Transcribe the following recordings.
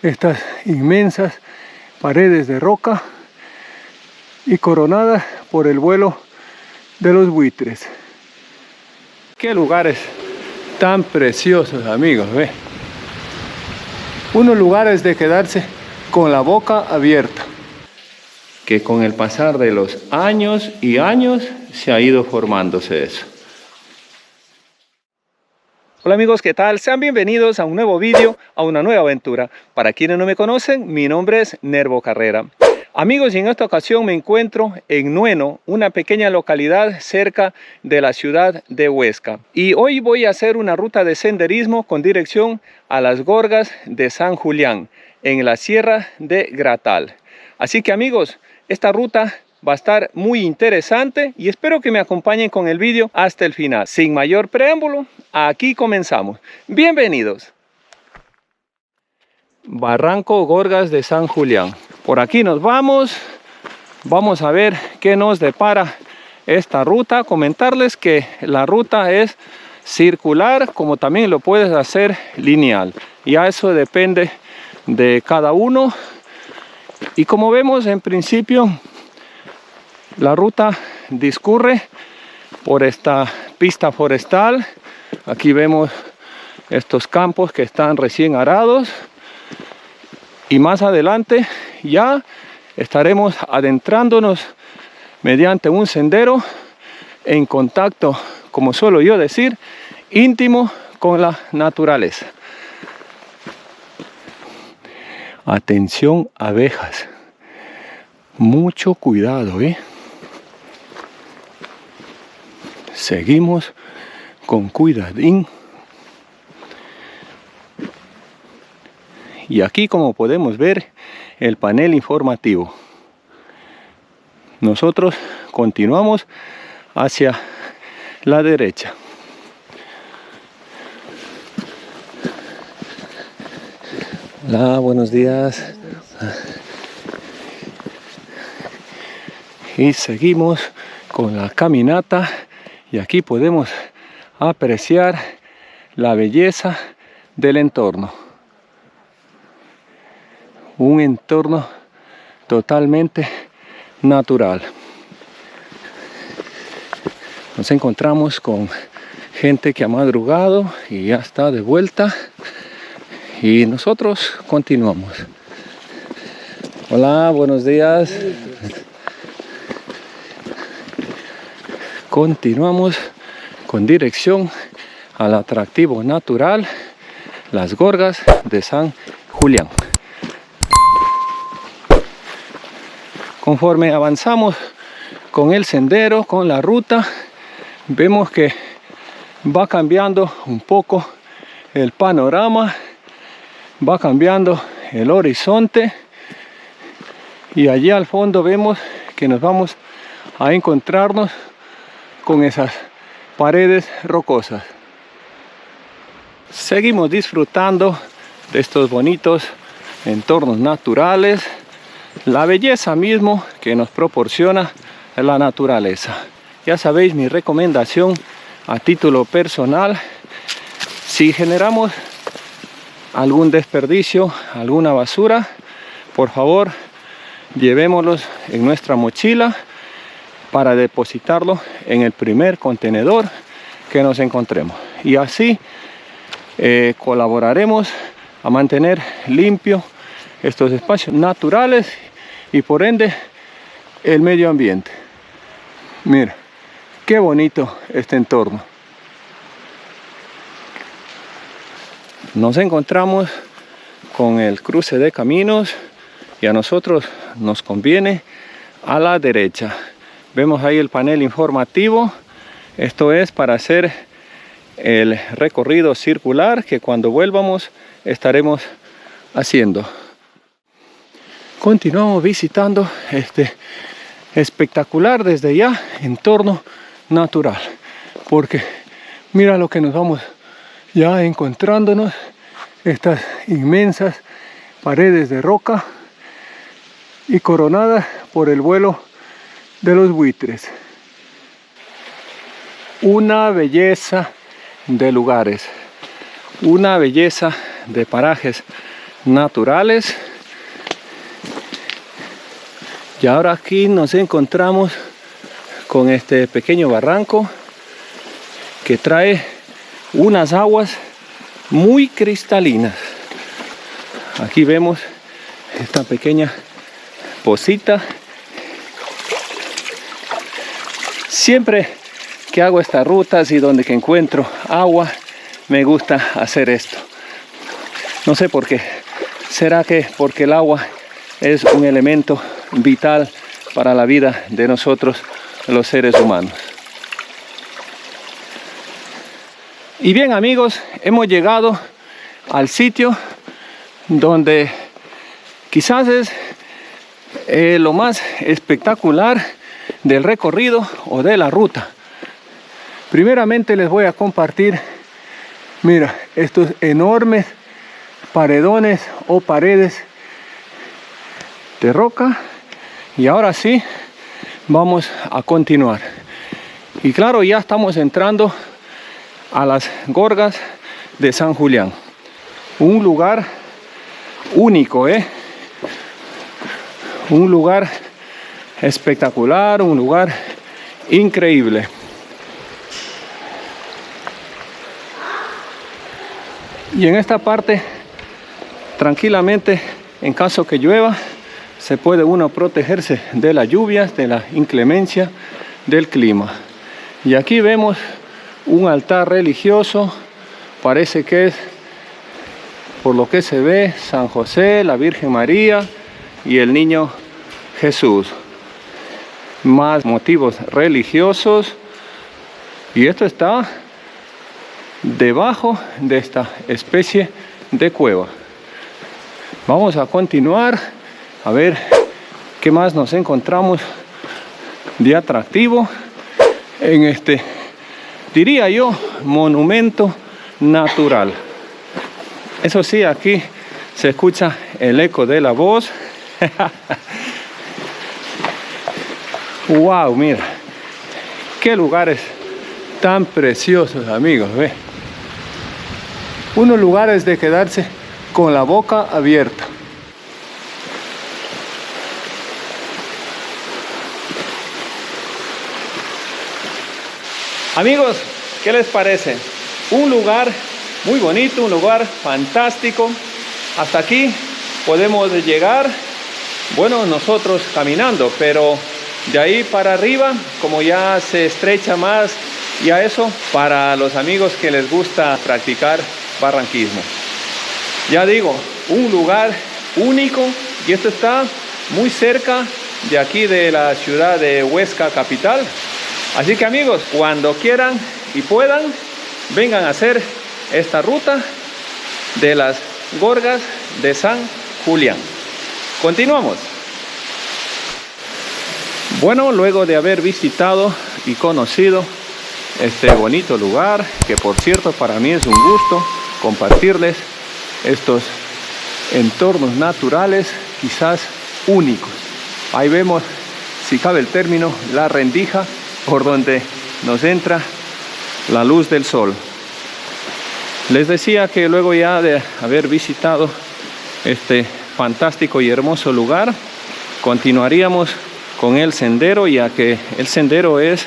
estas inmensas paredes de roca y coronadas por el vuelo de los buitres. Qué lugares tan preciosos, amigos, ve. Unos lugares de quedarse con la boca abierta, que con el pasar de los años y años se ha ido formándose eso. Hola amigos, ¿qué tal? Sean bienvenidos a un nuevo vídeo, a una nueva aventura. Para quienes no me conocen, mi nombre es Nervo Carrera. Amigos, y en esta ocasión me encuentro en Nueno, una pequeña localidad cerca de la ciudad de Huesca. Y hoy voy a hacer una ruta de senderismo con dirección a las Gorgas de San Julián, en la Sierra de Gratal. Así que amigos, esta ruta va a estar muy interesante y espero que me acompañen con el vídeo hasta el final. Sin mayor preámbulo, aquí comenzamos. Bienvenidos. Barranco Gorgas de San Julián. Por aquí nos vamos. Vamos a ver qué nos depara esta ruta. Comentarles que la ruta es circular, como también lo puedes hacer lineal. Ya eso depende de cada uno. Y como vemos, en principio la ruta discurre por esta pista forestal. Aquí vemos estos campos que están recién arados. Y más adelante ya estaremos adentrándonos mediante un sendero en contacto, como suelo yo decir, íntimo con la naturaleza. Atención, abejas. Mucho cuidado, Seguimos con cuidadín. Y aquí, como podemos ver, el panel informativo. Nosotros continuamos hacia la derecha. Hola, buenos días. Y seguimos con la caminata. Y aquí podemos apreciar la belleza del entorno. Un entorno totalmente natural. Nos encontramos con gente que ha madrugado y ya está de vuelta. Y nosotros continuamos. Hola, buenos días. Continuamos con dirección al atractivo natural, las Gorgas de San Julián. Conforme avanzamos con el sendero, con la ruta, vemos que va cambiando un poco el panorama, va cambiando el horizonte y allí al fondo vemos que nos vamos a encontrarnos con esas paredes rocosas. Seguimos disfrutando de estos bonitos entornos naturales, la belleza mismo que nos proporciona la naturaleza. Ya sabéis, mi recomendación a título personal: si generamos algún desperdicio, alguna basura, por favor llevémoslos en nuestra mochila para depositarlo en el primer contenedor que nos encontremos. Y así colaboraremos a mantener limpio estos espacios naturales y por ende el medio ambiente. Mira, qué bonito este entorno. Nos encontramos con el cruce de caminos y a nosotros nos conviene a la derecha. Vemos ahí el panel informativo. Esto es para hacer el recorrido circular que cuando vuelvamos estaremos haciendo. Continuamos visitando este espectacular desde ya entorno natural, porque mira lo que nos vamos ya encontrándonos, estas inmensas paredes de roca y coronadas por el vuelo de los buitres. Una belleza de lugares, una belleza de parajes naturales. Y ahora aquí nos encontramos con este pequeño barranco que trae unas aguas muy cristalinas. Aquí vemos esta pequeña pocita. Siempre que hago estas rutas y donde que encuentro agua, me gusta hacer esto. No sé por qué. ¿Será que porque el agua es un elemento vital para la vida de nosotros, los seres humanos? Y bien, amigos, hemos llegado al sitio donde quizás es lo más espectacular del recorrido o de la ruta. Primeramente les voy a compartir, mira, estos enormes paredones o paredes de roca. Y ahora sí, vamos a continuar. Y claro, ya estamos entrando a las Gorgas de San Julián. Un lugar único, un lugar espectacular, un lugar increíble. Y en esta parte, tranquilamente, en caso que llueva, se puede uno protegerse de las lluvias, de la inclemencia del clima. Y aquí vemos un altar religioso. Parece que es, por lo que se ve, San José, la Virgen María y el niño Jesús. Más motivos religiosos. Y esto está debajo de esta especie de cueva. Vamos a continuar a ver qué más nos encontramos de atractivo en este, diría yo, monumento natural. Eso sí, aquí se escucha el eco de la voz. Wow, mira, qué lugares tan preciosos, amigos. Ve, unos lugares de quedarse con la boca abierta. Amigos, ¿qué les parece? Un lugar muy bonito, un lugar fantástico. Hasta aquí podemos llegar, bueno, nosotros caminando, pero de ahí para arriba, como ya se estrecha más, y a eso para los amigos que les gusta practicar barranquismo. Ya digo, un lugar único, y esto está muy cerca de aquí de la ciudad de Huesca capital. Así que, amigos, cuando quieran y puedan, vengan a hacer esta ruta de las Gorgas de San Julián. Continuamos. Bueno, luego de haber visitado y conocido este bonito lugar, que por cierto para mí es un gusto compartirles estos entornos naturales quizás únicos. Ahí vemos, si cabe el término, la rendija por donde nos entra la luz del sol. Les decía que luego ya de haber visitado este fantástico y hermoso lugar, continuaríamos con el sendero, ya que el sendero es,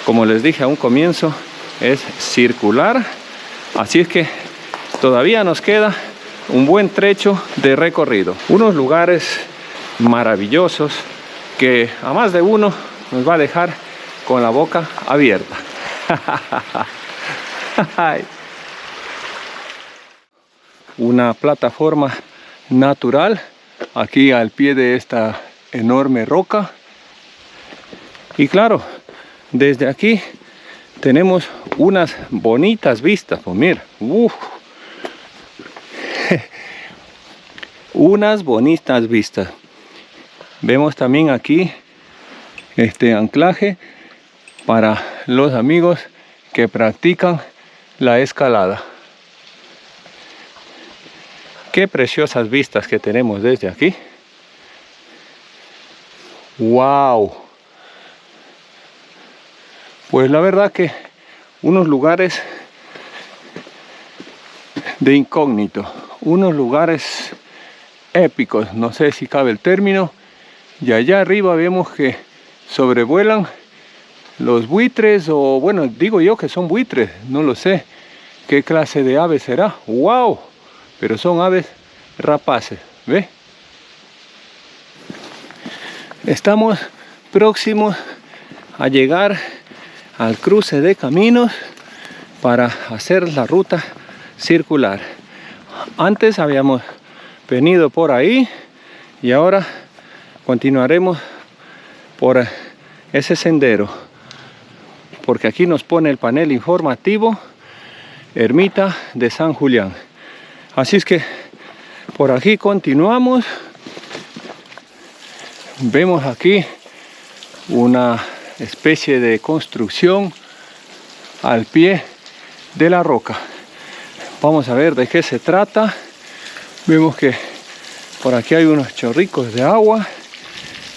como les dije a un comienzo, es circular. Así es que todavía nos queda un buen trecho de recorrido. Unos lugares maravillosos que a más de uno nos va a dejar con la boca abierta. Una plataforma natural aquí al pie de esta enorme roca. Y claro, desde aquí tenemos unas bonitas vistas. Pues mira, unas bonitas vistas. Vemos también aquí este anclaje para los amigos que practican la escalada. Qué preciosas vistas que tenemos desde aquí. ¡Wow! Pues la verdad que unos lugares de incógnito, unos lugares épicos, no sé si cabe el término. Y allá arriba vemos que sobrevuelan los buitres, o bueno, digo yo que son buitres, no lo sé qué clase de ave será. ¡Wow! Pero son aves rapaces, ¿ve? Estamos próximos a llegar al cruce de caminos para hacer la ruta circular. Antes habíamos venido por ahí y ahora continuaremos por ese sendero, porque aquí nos pone el panel informativo Ermita de San Julián. Así es que por aquí continuamos. Vemos aquí una especie de construcción al pie de la roca. Vamos a ver de qué se trata. Vemos que por aquí hay unos chorricos de agua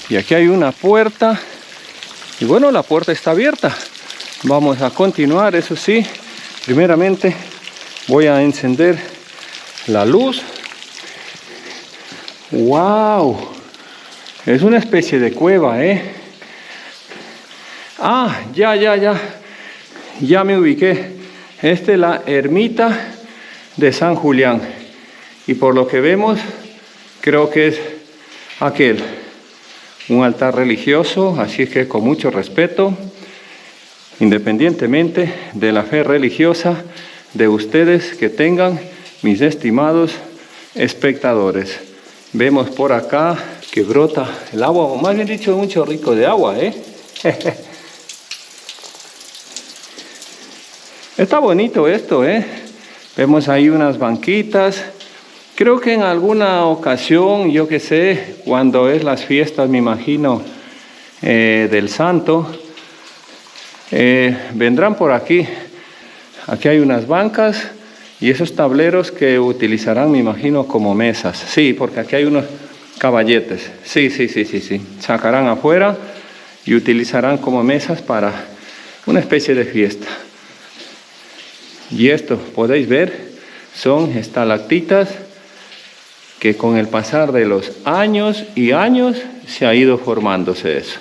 y aquí hay una puerta, y bueno, la puerta está abierta. Vamos a continuar. Eso sí, primeramente voy a encender la luz. ¡Wow! Es una especie de cueva, Ah, ya me ubiqué. Esta es la ermita de San Julián, y por lo que vemos creo que es aquel, un altar religioso. Así que con mucho respeto, independientemente de la fe religiosa de ustedes que tengan, mis estimados espectadores. Vemos por acá que brota el agua, o más bien dicho, un chorrico de agua, Está bonito esto, Vemos ahí unas banquitas. Creo que en alguna ocasión, yo que sé, cuando es las fiestas, me imagino, del santo, vendrán por aquí. Aquí hay unas bancas y esos tableros que utilizarán, me imagino, como mesas. Sí, porque aquí hay unos caballetes. Sí. Sacarán afuera y utilizarán como mesas para una especie de fiesta. Y esto, podéis ver, son estalactitas que con el pasar de los años y años se ha ido formándose eso.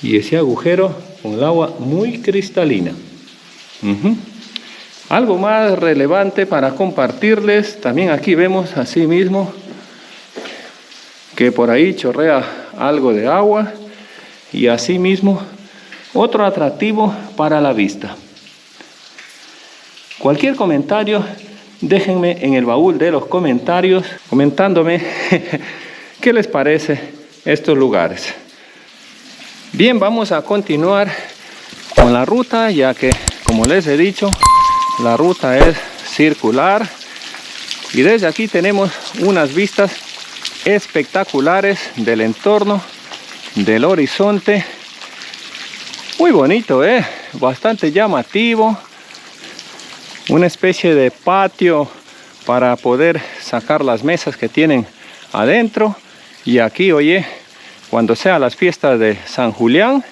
Y ese agujero con el agua muy cristalina. Algo más relevante para compartirles, también aquí vemos así mismo que por ahí chorrea algo de agua, y así mismo otro atractivo para la vista. Cualquier comentario, déjenme en el baúl de los comentarios comentándome qué les parece estos lugares. Bien, vamos a continuar con la ruta, ya que, como les he dicho, la ruta es circular, y desde aquí tenemos unas vistas espectaculares del entorno, del horizonte. Muy bonito, bastante llamativo. Una especie de patio para poder sacar las mesas que tienen adentro. Y aquí, oye, cuando sean las fiestas de San Julián,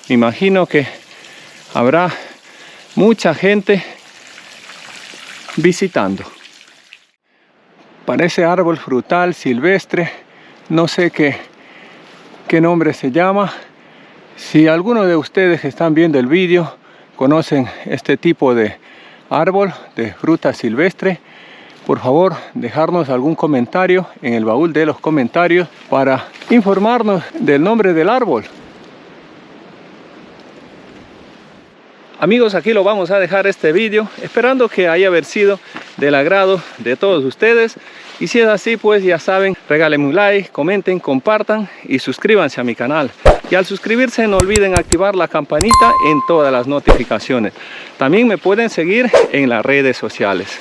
me imagino que habrá mucha gente visitando. Parece árbol frutal silvestre, no sé qué nombre se llama. Si alguno de ustedes que están viendo el vídeo conocen este tipo de árbol de fruta silvestre, por favor dejarnos algún comentario en el baúl de los comentarios para informarnos del nombre del árbol. Amigos, aquí lo vamos a dejar este vídeo, esperando que haya sido del agrado de todos ustedes. Y si es así, pues ya saben, regálenme un like, comenten, compartan y suscríbanse a mi canal. Y al suscribirse no olviden activar la campanita en todas las notificaciones. También me pueden seguir en las redes sociales.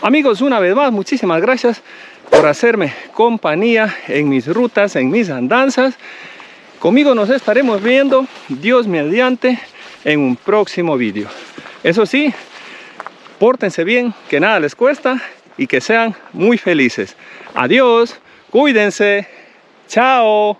Amigos, una vez más, muchísimas gracias por hacerme compañía en mis rutas, en mis andanzas. Conmigo nos estaremos viendo, Dios mediante, en un próximo vídeo. Eso sí, pórtense bien, que nada les cuesta, y que sean muy felices. Adiós, cuídense, chao.